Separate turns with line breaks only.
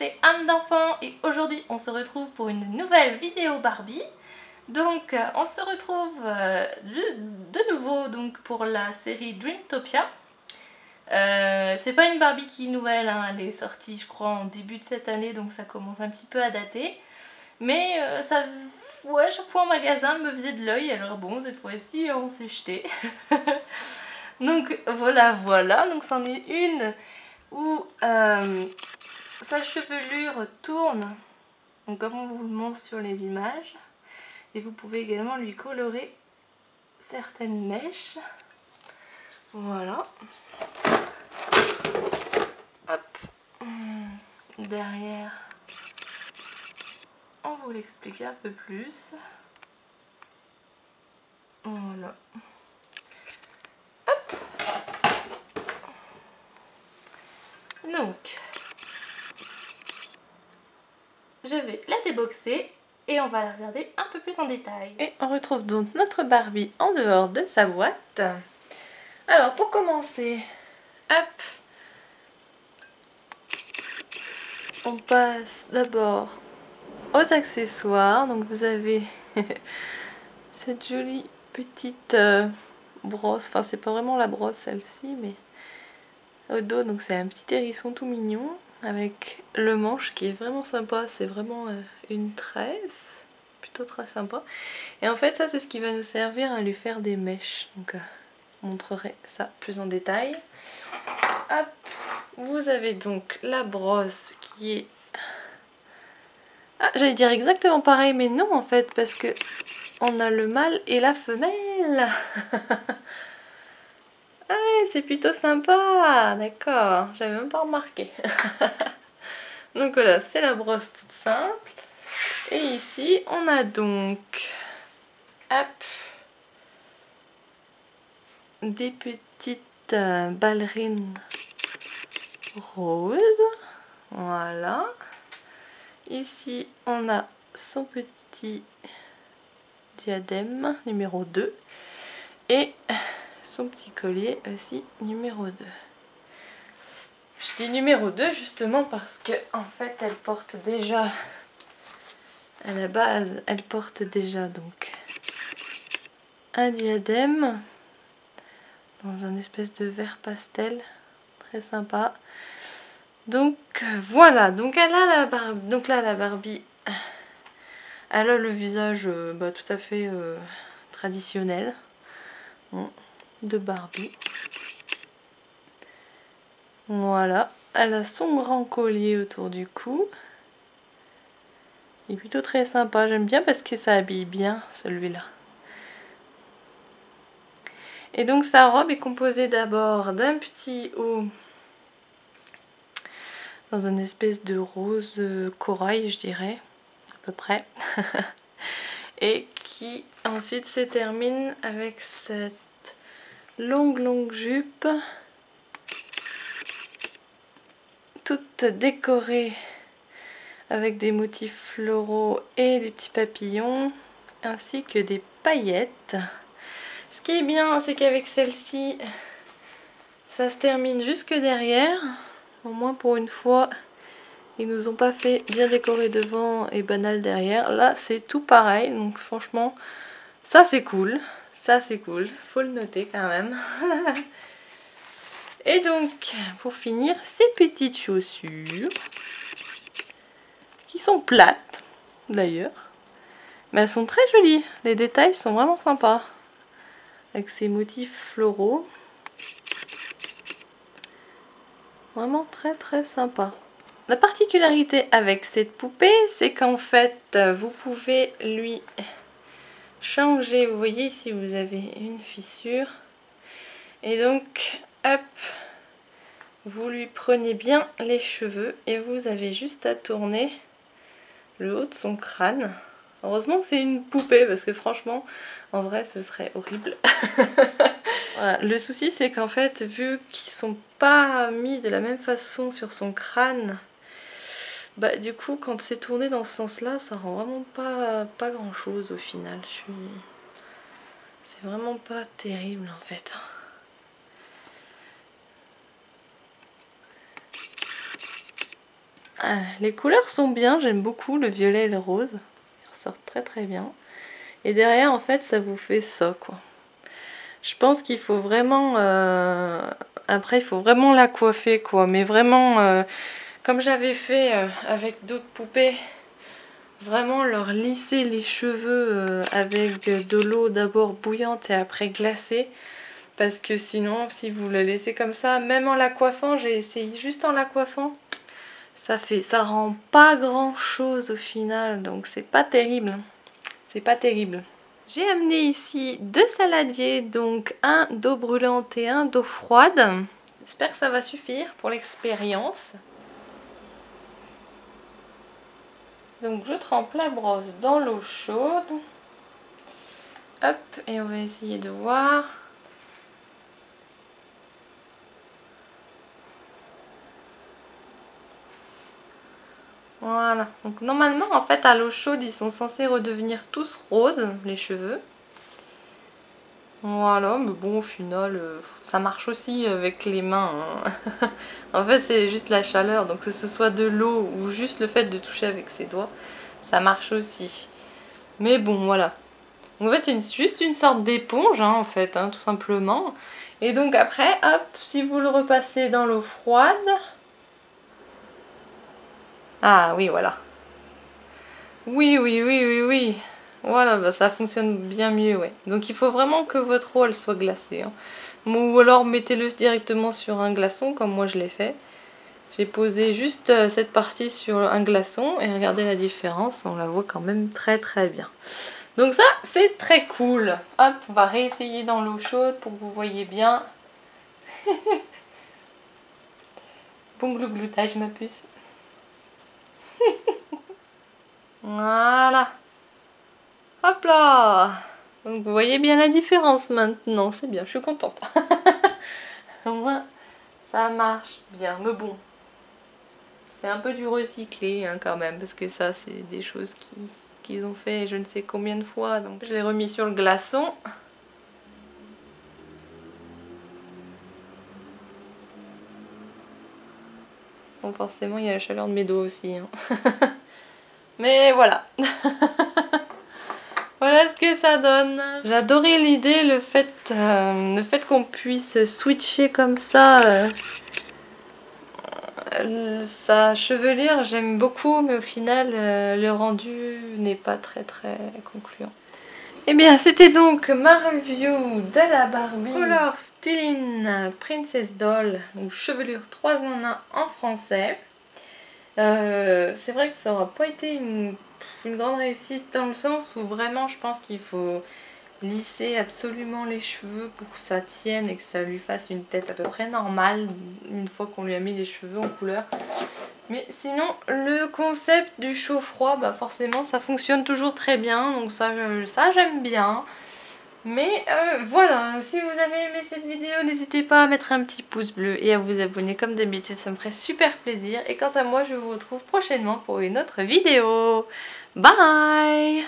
c'est âme d'enfant et aujourd'hui on se retrouve pour une nouvelle vidéo Barbie. Donc on se retrouve de nouveau donc, pour la série Dreamtopia. C'est pas une Barbie qui est nouvelle, hein, elle est sortie je crois en début de cette année donc ça commence un petit peu à dater. Mais ça, ouais, chaque fois en magasin me faisait de l'œil, alors bon cette fois-ci on s'est jeté. Donc voilà, donc c'en est une où sa chevelure tourne, donc comme on vous le montre sur les images, et vous pouvez également lui colorer certaines mèches. Voilà. Hop. Derrière, on vous l'explique un peu plus. Voilà. Hop. Donc, je vais la déboxer et on va la regarder un peu plus en détail. Et on retrouve donc notre Barbie en dehors de sa boîte. Alors pour commencer, hop, on passe d'abord aux accessoires. Donc vous avez cette jolie petite brosse, enfin c'est pas vraiment la brosse celle-ci, mais au dos, donc c'est un petit hérisson tout mignon avec le manche qui est vraiment sympa, c'est vraiment une tresse, plutôt très sympa. Et en fait ça c'est ce qui va nous servir à lui faire des mèches, donc je montrerai ça plus en détail. Hop, vous avez donc la brosse qui est... Ah, j'allais dire exactement pareil, mais non en fait, parce que on a le mâle et la femelle. Ouais, c'est plutôt sympa, d'accord, j'avais même pas remarqué. Donc voilà, c'est la brosse toute simple. Et ici, on a donc, hop, des petites ballerines roses. Voilà. Ici, on a son petit diadème numéro 2 et son petit collier aussi numéro 2. Je dis numéro 2 justement parce que en fait elle porte déjà, à la base elle porte déjà donc un diadème dans un espèce de vert pastel très sympa. Donc voilà, donc elle a la Barbie, donc là la Barbie elle a le visage tout à fait traditionnel de Barbie. Voilà, elle a son grand collier autour du cou. Il est plutôt très sympa, j'aime bien parce que ça habille bien celui-là. Et donc sa robe est composée d'abord d'un petit haut dans une espèce de rose corail, je dirais, à peu près. Et qui ensuite se termine avec cette longue jupe toute décorée avec des motifs floraux et des petits papillons ainsi que des paillettes. Ce qui est bien, c'est qu'avec celle-ci ça se termine jusque derrière, au moins pour une fois ils nous ont pas fait bien décorer devant et banal derrière. Là c'est tout pareil, donc franchement ça c'est cool, faut le noter quand même. Et donc, pour finir, ces petites chaussures, qui sont plates, d'ailleurs, mais elles sont très jolies. Les détails sont vraiment sympas, avec ces motifs floraux. Vraiment très sympa. La particularité avec cette poupée, c'est qu'en fait, vous pouvez lui changer. Vous voyez ici, vous avez une fissure. Et donc, hop, vous lui prenez bien les cheveux et vous avez juste à tourner le haut de son crâne. Heureusement que c'est une poupée parce que franchement, en vrai, ce serait horrible. Voilà. Le souci, c'est qu'en fait, vu qu'ils sont pas mis de la même façon sur son crâne, bah du coup, quand c'est tourné dans ce sens-là, ça rend vraiment pas grand-chose au final. C'est vraiment pas terrible en fait. Les couleurs sont bien, j'aime beaucoup le violet et le rose. Ils ressortent très très bien. Et derrière, en fait, ça vous fait ça, quoi. Je pense qu'il faut vraiment... Après, il faut vraiment la coiffer, quoi. Mais vraiment, comme j'avais fait avec d'autres poupées, vraiment leur lisser les cheveux avec de l'eau d'abord bouillante et après glacée. Parce que sinon, si vous la laissez comme ça, même en la coiffant, j'ai essayé juste en la coiffant, ça rend pas grand chose au final, donc c'est pas terrible. C'est pas terrible. J'ai amené ici 2 saladiers, donc un d'eau brûlante et un d'eau froide. J'espère que ça va suffire pour l'expérience. Donc je trempe la brosse dans l'eau chaude. Hop, et on va essayer de voir. Voilà, donc normalement en fait à l'eau chaude ils sont censés redevenir tous roses, les cheveux. Voilà, mais bon au final ça marche aussi avec les mains. Hein. En fait c'est juste la chaleur, donc que ce soit de l'eau ou juste le fait de toucher avec ses doigts, ça marche aussi. Mais bon voilà. En fait c'est juste une sorte d'éponge hein, en fait, hein, tout simplement. Et donc après, hop, si vous le repassez dans l'eau froide... Ah oui voilà. Oui, oui, oui, oui, oui. Voilà, bah, ça fonctionne bien mieux, ouais. Donc il faut vraiment que votre eau, elle soit glacée. Hein. Ou alors mettez-le directement sur un glaçon, comme moi je l'ai fait. J'ai posé juste cette partie sur un glaçon et regardez la différence, on la voit quand même très très bien. Donc ça, c'est très cool. Hop, on va réessayer dans l'eau chaude pour que vous voyez bien. Bon glougloutage, ma puce. Voilà. Hop là. Donc vous voyez bien la différence maintenant, c'est bien, je suis contente. Au moins, ça marche bien, mais bon. C'est un peu du recyclé hein, quand même, parce que ça, c'est des choses qu'ils ont fait je ne sais combien de fois. Donc je l'ai remis sur le glaçon. Bon, forcément, il y a la chaleur de mes dos aussi. Hein. Mais voilà. Voilà ce que ça donne. J'adorais l'idée, le fait qu'on puisse switcher comme ça sa chevelure. J'aime beaucoup, mais au final, le rendu n'est pas très très concluant. Et bien, c'était donc ma review de la Barbie Color Styling Princess Doll, ou chevelure 3 en 1 en français. C'est vrai que ça n'aura pas été une grande réussite dans le sens où vraiment je pense qu'il faut lisser absolument les cheveux pour que ça tienne et que ça lui fasse une tête à peu près normale une fois qu'on lui a mis les cheveux en couleur. Mais sinon le concept du chaud-froid, bah forcément ça fonctionne toujours très bien, donc ça j'aime bien. Mais voilà, si vous avez aimé cette vidéo, n'hésitez pas à mettre un petit pouce bleu et à vous abonner comme d'habitude, ça me ferait super plaisir. Et quant à moi, je vous retrouve prochainement pour une autre vidéo. Bye!